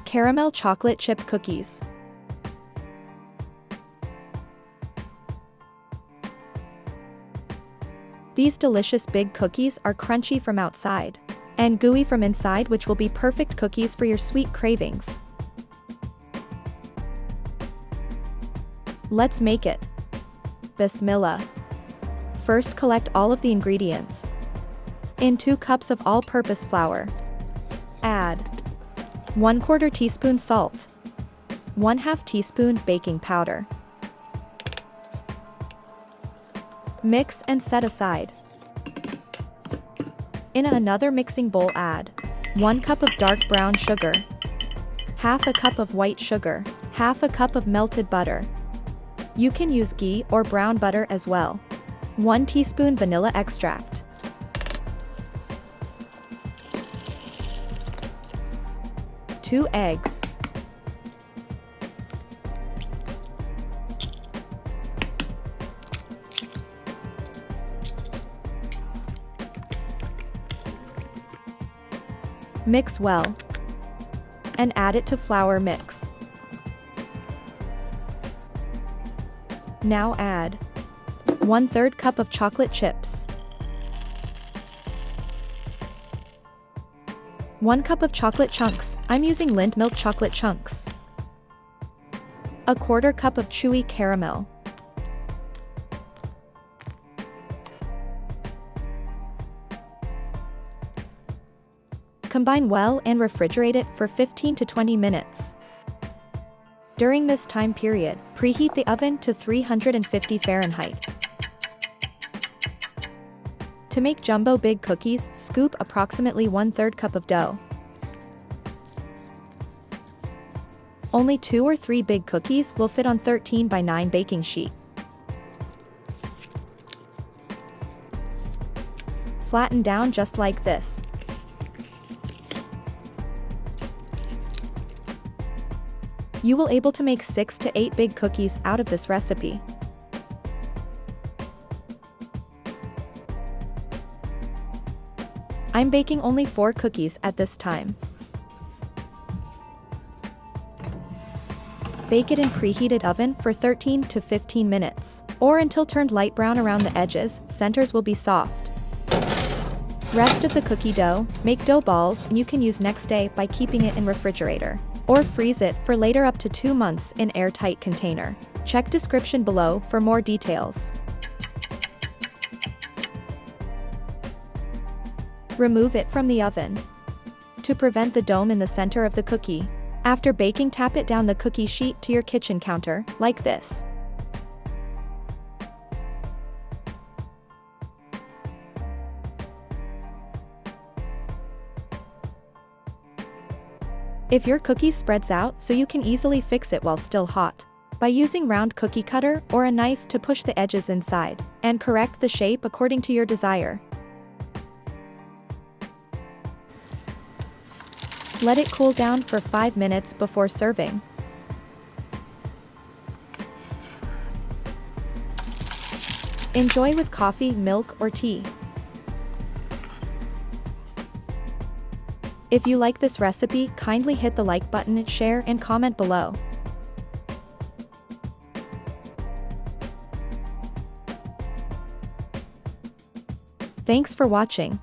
Caramel chocolate chip cookies. These delicious big cookies are crunchy from outside and gooey from inside, which will be perfect cookies for your sweet cravings. Let's make it. Bismillah. First, collect all of the ingredients. In 2 cups of all-purpose flour. Add 1/4 teaspoon salt, 1/2 teaspoon baking powder. Mix and set aside. In another mixing bowl, add 1 cup of dark brown sugar, 1/2 cup of white sugar, 1/2 cup of melted butter. You can use ghee or brown butter as well. 1 teaspoon vanilla extract. Two eggs. Mix well and add it to flour mix. Now add 1/3 cup of chocolate chips, 1 cup of chocolate chunks, I'm using Lindt milk chocolate chunks, 1/4 cup of chewy caramel, combine well and refrigerate it for 15 to 20 minutes. During this time period, preheat the oven to 350 Fahrenheit. To make jumbo big cookies, scoop approximately 1/3 cup of dough. Only 2 or 3 big cookies will fit on 13 by 9 baking sheet. Flatten down just like this. You will able to make 6 to 8 big cookies out of this recipe. I'm baking only 4 cookies at this time. Bake it in preheated oven for 13 to 15 minutes, or until turned light brown around the edges, centers will be soft. Rest of the cookie dough, make dough balls, and you can use next day by keeping it in refrigerator, or freeze it for later up to 2 months in airtight container. Check description below for more details. Remove it from the oven. To prevent the dome in the center of the cookie, after baking, tap it down the cookie sheet to your kitchen counter, like this. If your cookie spreads out, so you can easily fix it while still hot by using round cookie cutter or a knife to push the edges inside and correct the shape according to your desire. Let it cool down for 5 minutes before serving. Enjoy with coffee, milk, or tea. If you like this recipe, kindly hit the like button, share, and comment below. Thanks for watching.